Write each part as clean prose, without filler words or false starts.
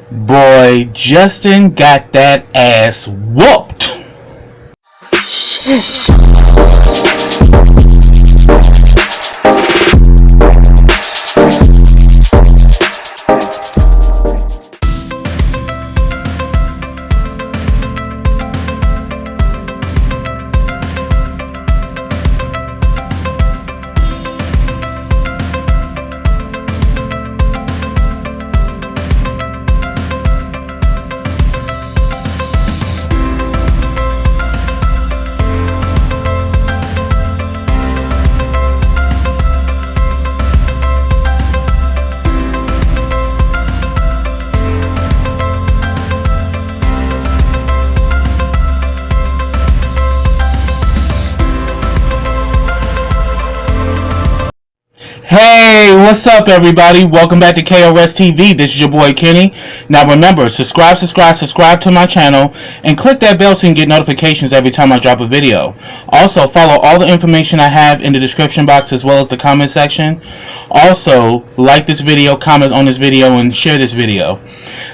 Boy, Justin got that ass whooped. Hey, what's up everybody? Welcome back to KRSTV. This is your boy Kenny. Now remember, subscribe to my channel and click that bell so you can get notifications every time I drop a video. Also, follow all the information I have in the description box as well as the comment section. Also, like this video, comment on this video, and share this video.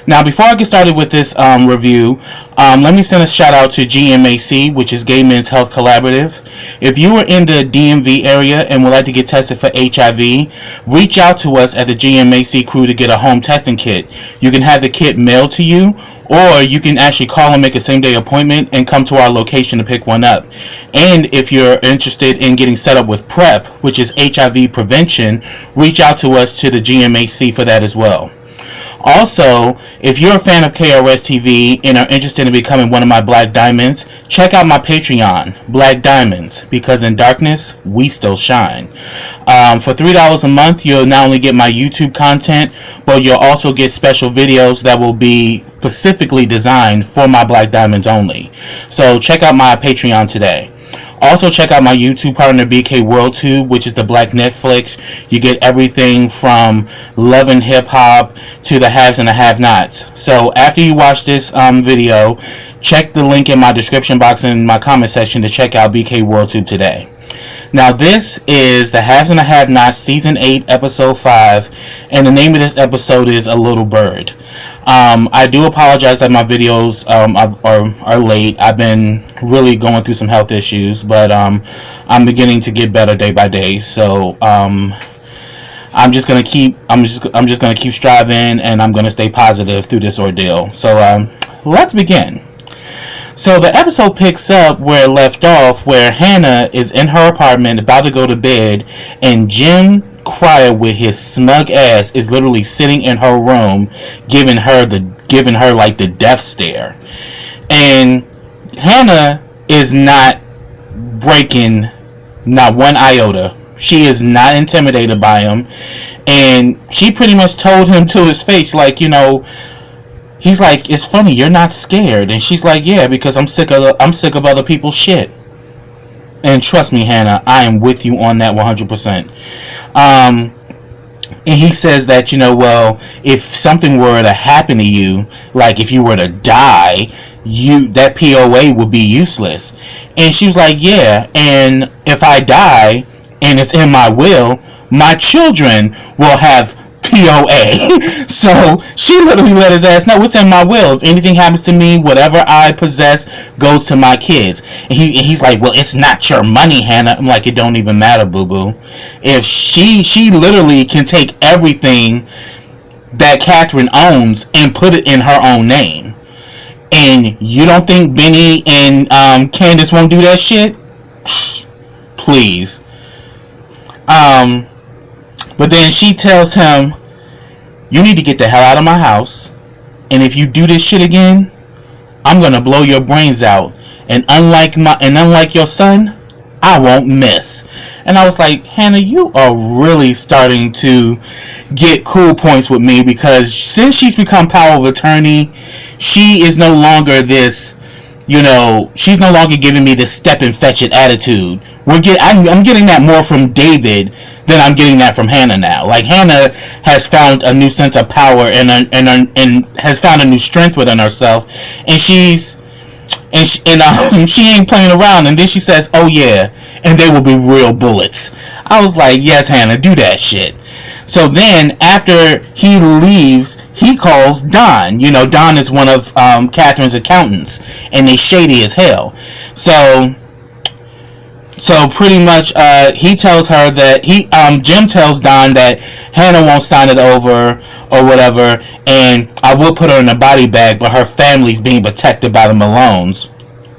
Now, before I get started with this review, let me send a shout out to GMHC, which is Gay Men's Health Collaborative. If you are in the DMV area and would like to get tested for HIV, reach out to us at the GMHC crew to get a home testing kit. You can have the kit mailed to you, or you can actually call and make a same-day appointment and come to our location to pick one up. And if you're interested in getting set up with PrEP, which is HIV prevention, reach out to us to the GMHC for that as well. Also, if you're a fan of KRSTV and are interested in becoming one of my Black Diamonds, check out my Patreon, Black Diamonds, because in darkness, we still shine. For $3 a month, you'll not only get my YouTube content, but you'll also get special videos that will be specifically designed for my Black Diamonds only. So check out my Patreon today. Also, check out my YouTube partner, BK WorldTube, which is the Black Netflix. You get everything from love and hip-hop to the haves and the have-nots. So after you watch this video, check the link in my description box and in my comment section to check out BK WorldTube today. Now, this is the Haves and the Have-Nots, Season 8, Episode 5, and the name of this episode is A Little Bird. I do apologize that my videos are late. I've been really going through some health issues, but I'm beginning to get better day by day. So I'm just gonna keep striving, and I'm gonna stay positive through this ordeal. So let's begin. So the episode picks up where it left off, where Hannah is in her apartment about to go to bed, and Jim Cryer with his smug ass is literally sitting in her room, giving her like the death stare. And Hannah is not breaking not one iota. She is not intimidated by him, and she pretty much told him to his face, like, you know, he's like, it's funny, you're not scared. And she's like, yeah, because I'm sick of other people's shit. And trust me, Hannah, I am with you on that 100%. And he says that, you know, well, if something were to happen to you, like if you were to die, that POA would be useless. And she was like, yeah, and if I die and it's in my will, my children will have POA. So she literally let his ass know, it's in my will. If anything happens to me, whatever I possess goes to my kids. And he's like, well, it's not your money, Hannah. I'm like, it don't even matter, boo-boo. If she literally can take everything that Catherine owns and put it in her own name. And you don't think Benny and Candace won't do that shit? Please. But then she tells him, you need to get the hell out of my house, and if you do this shit again, I'm gonna blow your brains out. And unlike your son, I won't miss. And I was like, Hannah, you are really starting to get cool points with me, because since she's become power of attorney, she is no longer this, you know, she's no longer giving me this step and fetch it attitude. I'm getting that more from David than I'm getting that from Hannah now. Like, Hannah has found a new sense of power and has found a new strength within herself, and she ain't playing around. And then she says, oh yeah, and they will be real bullets. I was like, yes, Hannah, do that shit. So then, after he leaves, he calls Don. Don is one of Catherine's accountants, and they shady as hell. So pretty much, he tells her that Jim tells Don that Hannah won't sign it over or whatever, and I will put her in a body bag, but her family's being protected by the Malones.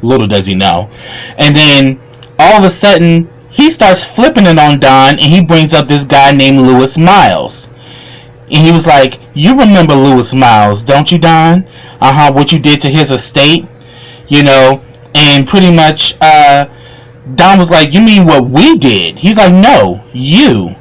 Little does he know. And then all of a sudden, he starts flipping it on Don, and he brings up this guy named Lewis Miles. And he was like, "You remember Lewis Miles, don't you, Don? What you did to his estate, And pretty much, Don was like, "You mean what we did?" He's like, "No, you.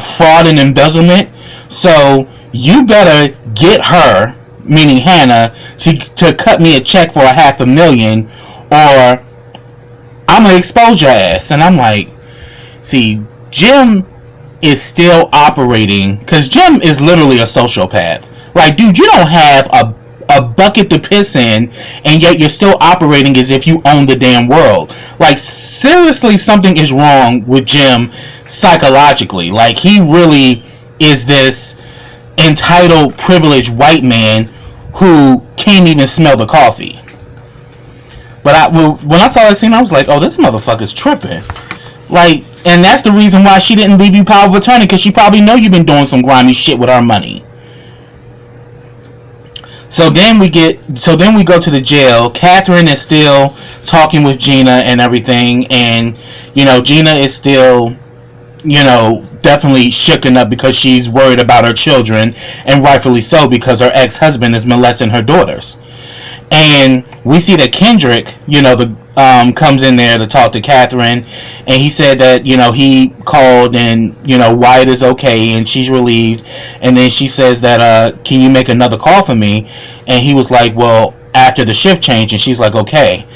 Fraud and embezzlement. So you better get her," meaning Hannah, to cut me a check for $500,000, or I'm gonna expose your ass." And I'm like, see, Jim is still operating, because Jim is literally a sociopath. Like, dude, you don't have a bucket to piss in, and yet you're still operating as if you own the damn world. Like, seriously, something is wrong with Jim psychologically. Like, he really is this entitled, privileged white man who can't even smell the coffee. But when I saw that scene, I was like, oh, this motherfucker's tripping. Like, and that's the reason why she didn't leave you power of attorney, because she probably know you've been doing some grimy shit with our money. So then we go to the jail. Catherine is still talking with Gina and everything, and Gina is still definitely shooken up because she's worried about her children, and rightfully so, because her ex-husband is molesting her daughters. And we see that Kendrick, comes in there to talk to Catherine, and he said that, he called and, Wyatt is okay, and she's relieved. And then she says that, can you make another call for me? And he was like, well, after the shift change. And she's like, okay.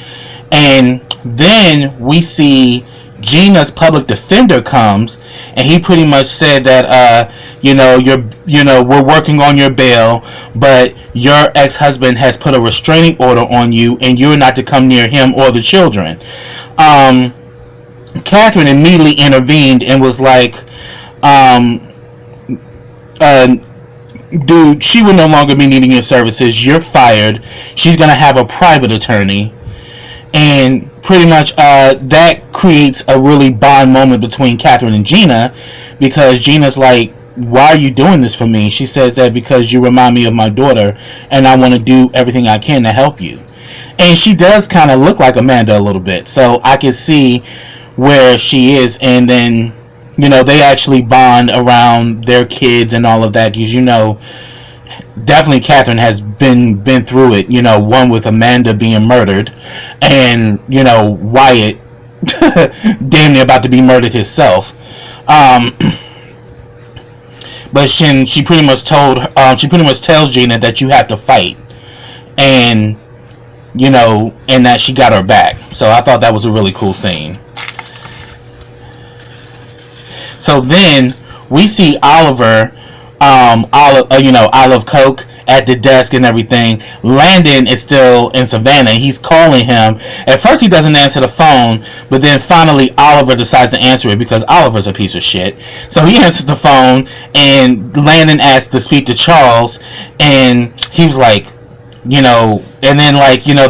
And then we see Gina's public defender comes, and he pretty much said that we're working on your bail, but your ex-husband has put a restraining order on you, and you're not to come near him or the children. Catherine immediately intervened and was like, dude, she will no longer be needing your services. You're fired. She's gonna have a private attorney. And pretty much that creates a really bond moment between Catherine and Gina, because Gina's like, why are you doing this for me? She says that because you remind me of my daughter, and I want to do everything I can to help you. And she does kind of look like Amanda a little bit, so I can see where she is. And then they actually bond around their kids and all of that, because definitely Catherine has been through it, one with Amanda being murdered, and Wyatt damn near about to be murdered himself. But she pretty much tells Gina that you have to fight, and and that she got her back. So I thought that was a really cool scene. So then we see Oliver, Olive Coke at the desk and everything. Landon is still in Savannah. He's calling him. At first he doesn't answer the phone, but then finally Oliver decides to answer it, because Oliver's a piece of shit. So he answers the phone, and Landon asks to speak to Charles, and he was like, and then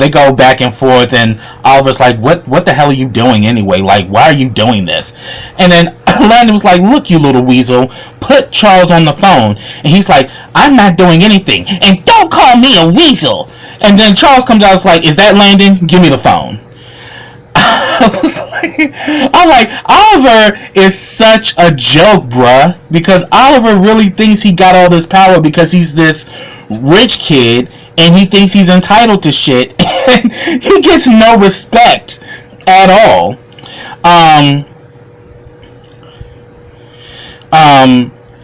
they go back and forth, and Oliver's like, what the hell are you doing anyway? Like, why are you doing this? And then Landon was like, look, you little weasel, put Charles on the phone. And he's like, I'm not doing anything, and don't call me a weasel. And then Charles comes out and is like, is that Landon? Give me the phone. I'm like, Oliver is such a joke, bruh, because Oliver really thinks he got all this power because he's this rich kid, and he thinks he's entitled to shit, and he gets no respect at all. And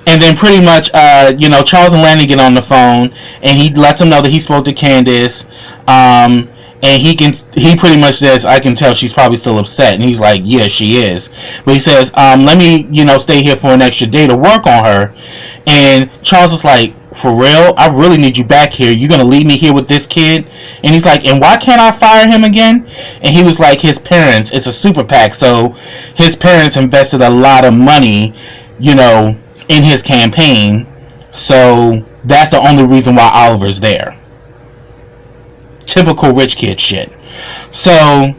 then pretty much, Charles and Landon get on the phone, and he lets them know that he spoke to Candace, and he pretty much says, I can tell she's probably still upset. And he's like, yeah, she is. But he says, let me, stay here for an extra day to work on her. And Charles is like, for real? I really need you back here. You're going to leave me here with this kid? And he's like, and why can't I fire him again? And he was like, his parents, it's a super PAC, so his parents invested a lot of money in his campaign. So that's the only reason why Oliver's there. Typical rich kid shit. So,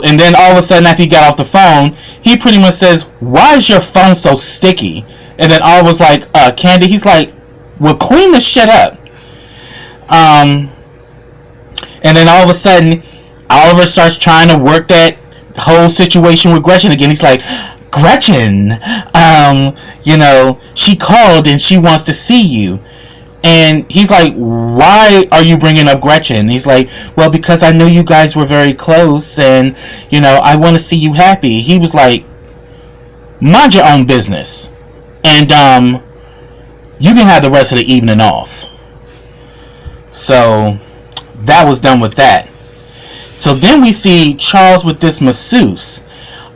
and then all of a sudden, after he got off the phone, he pretty much says, "Why is your phone so sticky?" And then Oliver's like, "Candy," he's like, "Well, clean the shit up." And then all of a sudden, Oliver starts trying to work that whole situation with Gretchen again. He's like, "Gretchen, she called and she wants to see you." And he's like, "Why are you bringing up Gretchen?" And he's like, "Well, because I knew you guys were very close and, I want to see you happy." He was like, "Mind your own business. And, you can have the rest of the evening off." So, that was done with that. So then we see Charles with this masseuse.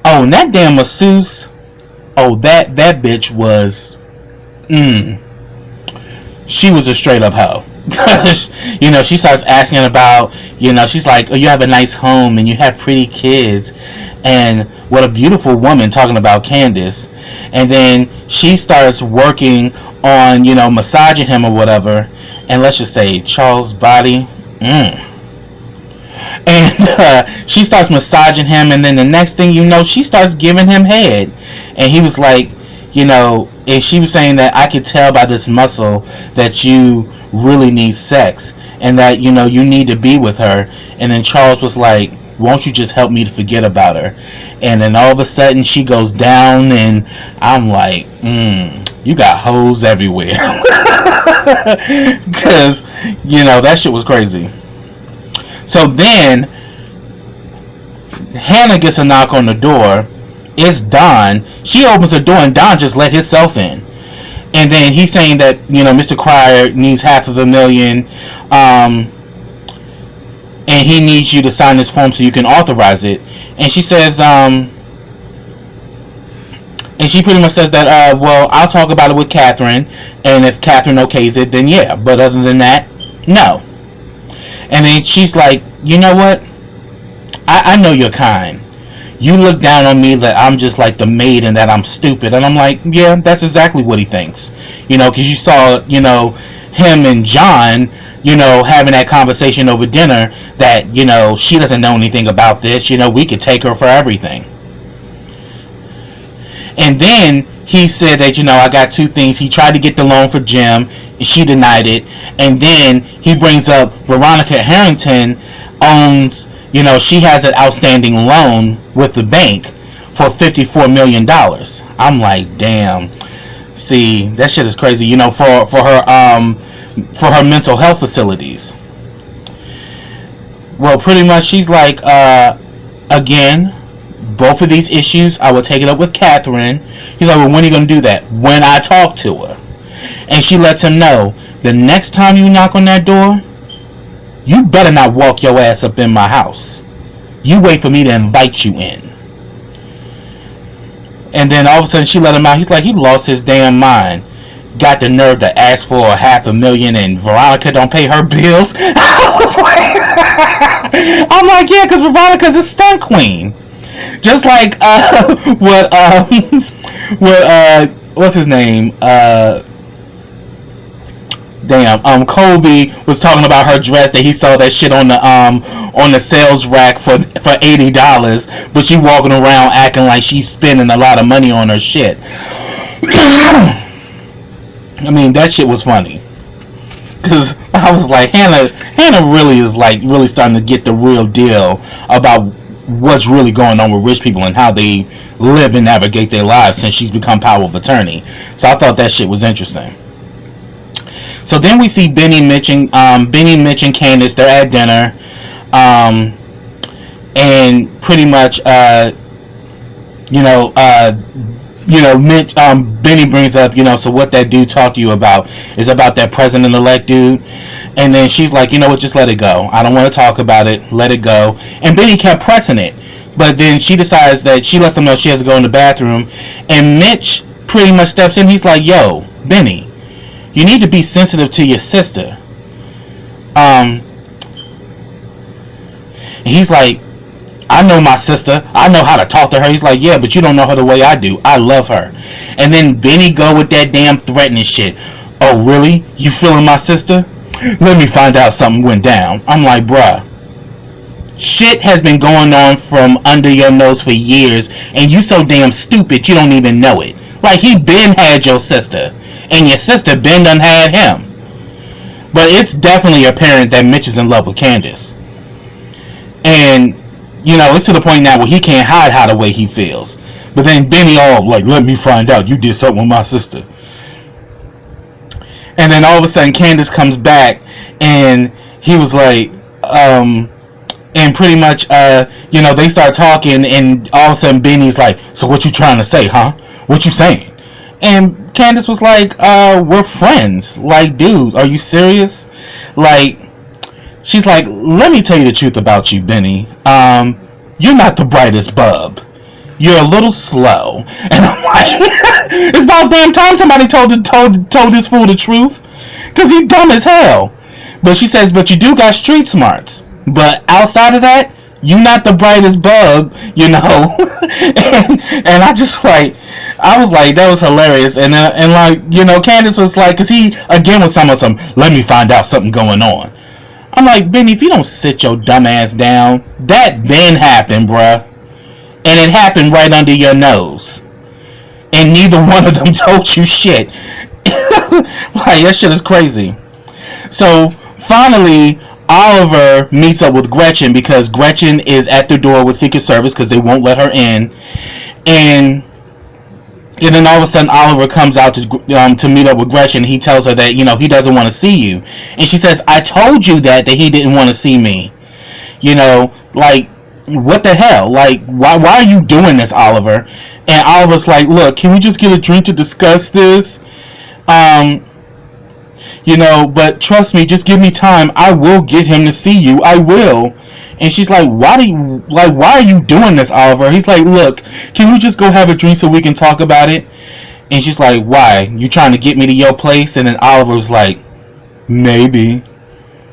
Oh, and that damn masseuse, that bitch was, she was a straight up hoe. She starts asking about, she's like, "Oh, you have a nice home and you have pretty kids, and what a beautiful woman," talking about Candace. And then she starts working on, massaging him or whatever. And let's just say Charles' body, and she starts massaging him, and then the next thing you know, she starts giving him head. And he was like, and she was saying that, "I could tell by this muscle that you really need sex, and that, you need to be with her." And then Charles was like, "Won't you just help me to forget about her?" And then all of a sudden she goes down, and I'm like, you got hoes everywhere. Because, that shit was crazy. So then Hannah gets a knock on the door. It's Don. She opens the door and Don just let himself in. And then he's saying that, Mr. Cryer needs $500,000, and he needs you to sign this form so you can authorize it. And she says, and she pretty much says that, well, I'll talk about it with Catherine, and if Catherine okays it, then yeah. But other than that, no. And then she's like, "You know what? I know you're kind. You look down on me that I'm just like the maid and that I'm stupid." And I'm like, yeah, that's exactly what he thinks. Because you saw, him and John, having that conversation over dinner that, she doesn't know anything about this. We could take her for everything. And then he said that, I got two things. He tried to get the loan for Jim, and she denied it. And then he brings up Veronica Harrington owns, she has an outstanding loan with the bank for $54 million. I'm like, damn. See, that shit is crazy, for her mental health facilities. Well, pretty much she's like, again, both of these issues, I will take it up with Catherine. He's like, well, when are you going to do that? When I talk to her. And she lets him know, the next time you knock on that door, you better not walk your ass up in my house. You wait for me to invite you in. And then all of a sudden she let him out. He's like, he lost his damn mind. Got the nerve to ask for $500,000 and Veronica don't pay her bills. I was like, I'm like, yeah, because Veronica's a stunt queen. Just like what's his name? Colby was talking about her dress that he saw that shit on the sales rack for $80, but she walking around acting like she's spending a lot of money on her shit. I mean, that shit was funny. Cause I was like, Hannah really is like really starting to get the real deal about what's really going on with rich people and how they live and navigate their lives since she's become power of attorney. So I thought that shit was interesting. So then we see Benny, Mitch, and Candace. They're at dinner, and pretty much, Mitch, Benny brings up, so what that dude talked to you about is about that president-elect dude. And then she's like, you know what, just let it go. I don't want to talk about it. Let it go. And Benny kept pressing it. But then she decides that she lets them know she has to go in the bathroom. And Mitch pretty much steps in. He's like, yo, Benny, you need to be sensitive to your sister. And he's like, I know my sister. I know how to talk to her. He's like, yeah, but you don't know her the way I do. I love her. And then Benny go with that damn threatening shit. Oh, really? You feeling my sister? Let me find out something went down. I'm like, bruh. Shit has been going on from under your nose for years, and you so damn stupid you don't even know it. Like, he been had your sister, and your sister been done had him. But it's definitely apparent that Mitch is in love with Candace. And, you know, it's to the point now where he can't hide how the way he feels. But then Benny all like, let me find out you did something with my sister. And then all of a sudden Candace comes back, and he was like, and pretty much, you know, they start talking, and all of a sudden Benny's like, so what you trying to say, huh? What you saying? And Candace was like, we're friends. Like, dude, are you serious? Like, she's like, let me tell you the truth about you, Benny. You're not the brightest bulb. You're a little slow. And I'm like, it's about damn time somebody told this fool the truth. Because he dumb as hell. But she says, but you do got street smarts. But outside of that, you not the brightest bulb, you know. and I just like, I was like, that was hilarious. And like, you know, Candace was like, because he again was some, let me find out something going on. I'm like, Benny, if you don't sit your dumb ass down, that been happened, bruh. And it happened right under your nose. And neither one of them told you shit. Like, that shit is crazy. So, finally, Oliver meets up with Gretchen because Gretchen is at the door with Secret Service because they won't let her in. And then all of a sudden Oliver comes out to meet up with Gretchen. He tells her that, you know, he doesn't want to see you. And she says, I told you that he didn't want to see me. You know, like, what the hell? Like, why are you doing this, Oliver? And Oliver's like, look, can we just get a drink to discuss this? You know, but trust me, just give me time. I will get him to see you. I will. And she's like, why are you doing this, Oliver? He's like, look, can we just go have a drink so we can talk about it? And she's like, why? You trying to get me to your place? And then Oliver's like, maybe.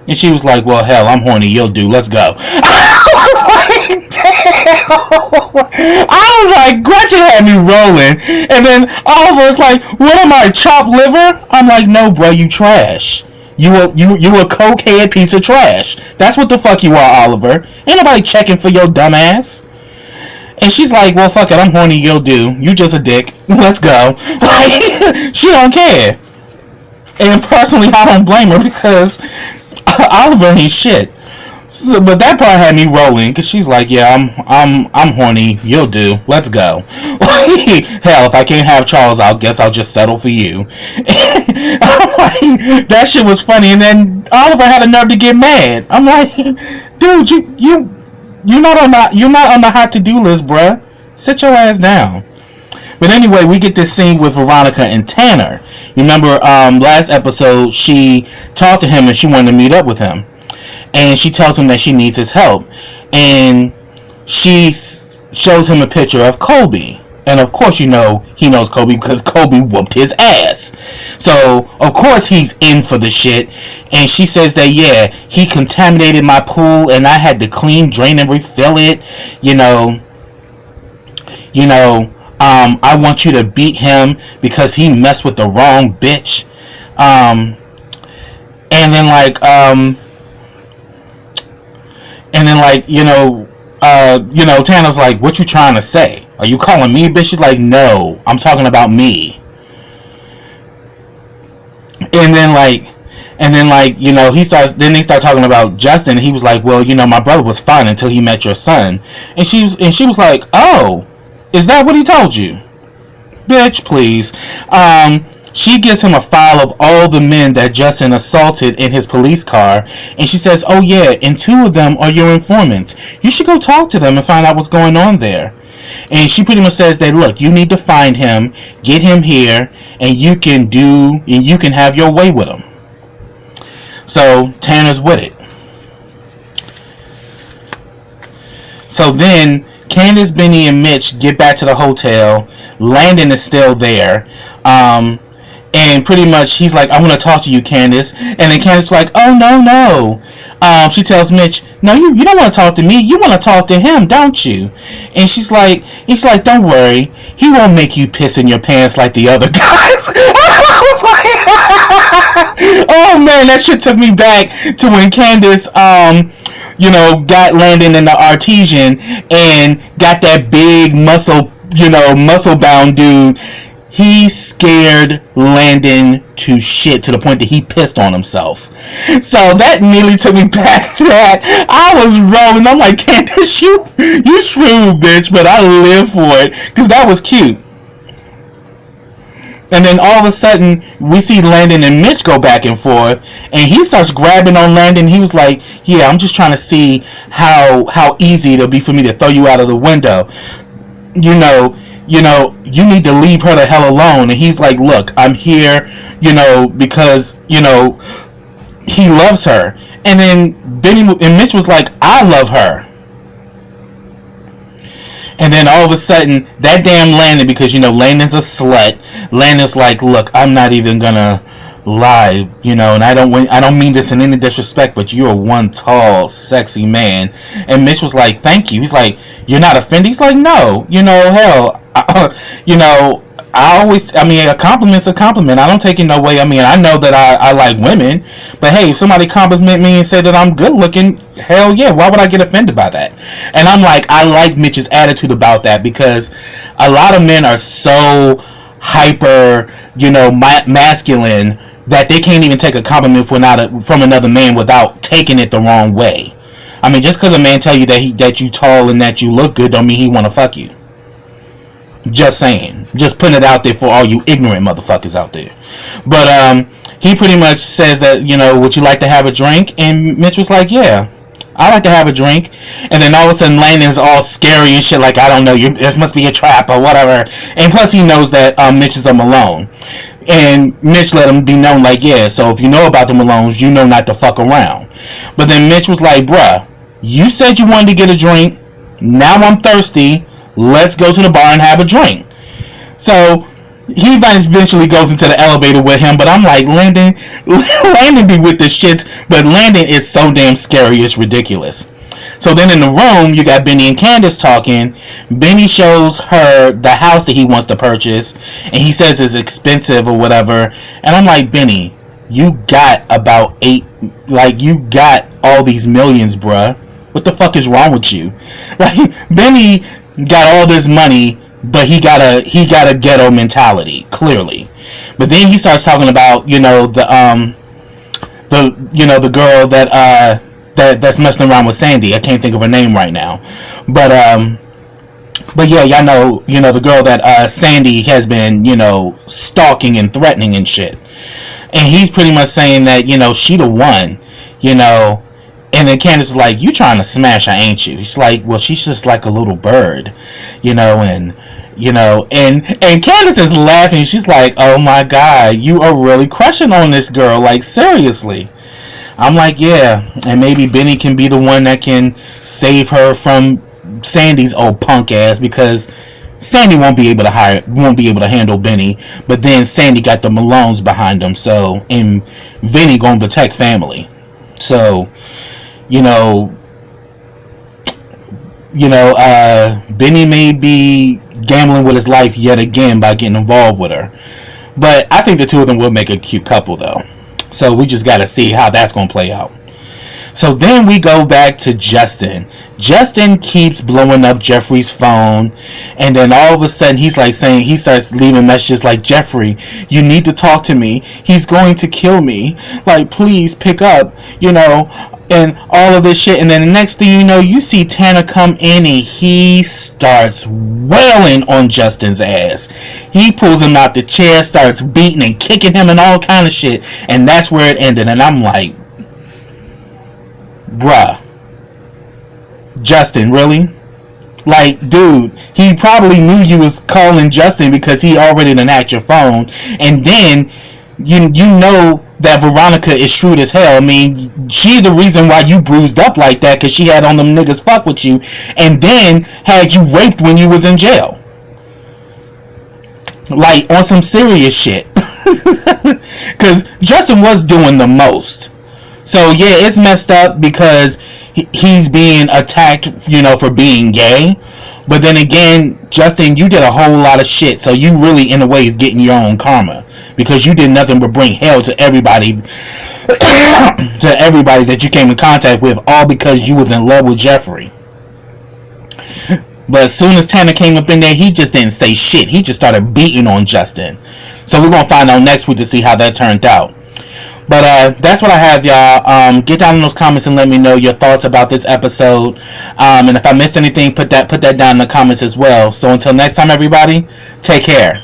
And she was like, well, hell, I'm horny. You'll do. Let's go. I was like, damn. I was like, Gretchen had me rolling. And then Oliver's like, what am I, chopped liver? I'm like, no, bro, you trash. You a cokehead piece of trash. That's what the fuck you are, Oliver. Ain't nobody checking for your dumb ass. And she's like, well, fuck it, I'm horny, you'll do. You just a dick. Let's go. Like, she don't care. And personally, I don't blame her because Oliver ain't shit. So, but that part had me rolling because she's like, yeah, I'm horny, you'll do. Let's go. Hell, if I can't have Charles, I guess I'll just settle for you. I'm like, that shit was funny. And then Oliver had the nerve to get mad. I'm like, dude, you're not on the hot to do list, bruh. Sit your ass down. But anyway, we get this scene with Veronica and Tanner. You remember last episode, she talked to him and she wanted to meet up with him. And she tells him that she needs his help. And she shows him a picture of Colby. And of course, you know, he knows Colby because Colby whooped his ass. So, of course, he's in for the shit. And she says that, yeah, he contaminated my pool and I had to clean, drain, and refill it. You know, I want you to beat him because he messed with the wrong bitch. And then, Tanner's like, what you trying to say? Are you calling me a bitch? She's like, no, I'm talking about me. And then they start talking about Justin. And he was like, well, you know, my brother was fine until he met your son. And she was like, oh, is that what he told you? Bitch, please. She gives him a file of all the men that Justin assaulted in his police car. And she says, oh yeah, and 2 of them are your informants. You should go talk to them and find out what's going on there. And she pretty much says that, look, you need to find him, get him here, and you can have your way with him. So Tanner's with it. So then Candace, Benny, and Mitch get back to the hotel. Landon is still there. And pretty much he's like, I want to talk to you, Candace. And then Candace is like, oh, no. She tells Mitch, no, you don't want to talk to me. You want to talk to him, don't you? And he's like, don't worry. He won't make you piss in your pants like the other guys. I was like, oh, man, that shit took me back to when Candace, got Landon in the Artesian and got that big muscle-bound dude. He scared Landon to shit to the point that he pissed on himself. So that immediately took me back to that. I was rolling. I'm like, Candace, you shrewd, bitch, but I live for it. Because that was cute. And then all of a sudden, we see Landon and Mitch go back and forth. And he starts grabbing on Landon. He was like, yeah, I'm just trying to see how easy it'll be for me to throw you out of the window. You need to leave her the hell alone. And he's like, look, I'm here, because, he loves her. And then Mitch was like, I love her. And then all of a sudden, that damn Landon, because, Landon's a slut. Landon's like, look, I'm not even gonna lie, and I don't mean this in any disrespect, but you're one tall, sexy man. And Mitch was like, thank you. He's like, you're not offended? He's like, no, hell, a compliment's a compliment. I don't take it no way. I know that I like women, but hey, if somebody compliment me and say that I'm good looking, hell yeah, why would I get offended by that? And I'm like, I like Mitch's attitude about that, because a lot of men are so hyper, masculine, that they can't even take a compliment from another man without taking it the wrong way. Just because a man tell you that you tall and that you look good don't mean he want to fuck you. Just saying. Just putting it out there for all you ignorant motherfuckers out there. But he pretty much says that, would you like to have a drink? And Mitch was like, yeah, I like to have a drink. And then all of a sudden Landon's all scary and shit, like, I don't know, this must be a trap or whatever. And plus he knows that Mitch is a Malone. And Mitch let him be known, like, yeah, so if you know about the Malones, you know not to fuck around. But then Mitch was like, bruh, you said you wanted to get a drink. Now I'm thirsty. Let's go to the bar and have a drink. So he eventually goes into the elevator with him, but I'm like, Landon be with this shit, but Landon is so damn scary, it's ridiculous. So then in the room, you got Benny and Candace talking. Benny shows her the house that he wants to purchase, and he says it's expensive or whatever. And I'm like, Benny, you got you got all these millions, bruh. What the fuck is wrong with you? Like, Benny got all this money, but he got a ghetto mentality, clearly. But then he starts talking about, the girl that's messing around with Sandy. I can't think of her name right now. But yeah, y'all know, the girl that Sandy has been, stalking and threatening and shit. And he's pretty much saying that, she the one, And then Candace is like, you trying to smash her, ain't you? She's like, well, she's just like a little bird, and Candace is laughing. She's like, oh my God, you are really crushing on this girl. Like, seriously. I'm like, yeah, and maybe Benny can be the one that can save her from Sandy's old punk ass, because Sandy won't be able to handle Benny, but then Sandy got the Malones behind him, so, and Benny gonna protect family. So, Benny may be gambling with his life yet again by getting involved with her, but I think the two of them will make a cute couple though. So we just got to see how that's going to play out. So then we go back to Justin. Justin keeps blowing up Jeffrey's phone, and then all of a sudden he starts leaving messages like, Jeffrey, you need to talk to me. He's going to kill me. Like, please pick up, and all of this shit. And then the next thing you know, you see Tanner come in and he starts wailing on Justin's ass. He pulls him out the chair, starts beating and kicking him and all kind of shit. And that's where it ended. And I'm like, bruh, Justin, really? Like, dude, he probably knew you was calling Justin because he already done hacked your phone. And then you know that Veronica is shrewd as hell. She's the reason why you bruised up like that, because she had on them niggas fuck with you, and then had you raped when you was in jail. Like, on some serious shit. Because Justin was doing the most. So, yeah, it's messed up because he's being attacked, you know, for being gay. But then again, Justin, you did a whole lot of shit. So, you really, in a way, is getting your own karma. Because you did nothing but bring hell to everybody to everybody that you came in contact with, all because you was in love with Jeffrey. But as soon as Tanner came up in there, he just didn't say shit. He just started beating on Justin. So we're going to find out next week to see how that turned out. But that's what I have, y'all. Get down in those comments and let me know your thoughts about this episode. And if I missed anything, put that down in the comments as well. So until next time, everybody, take care.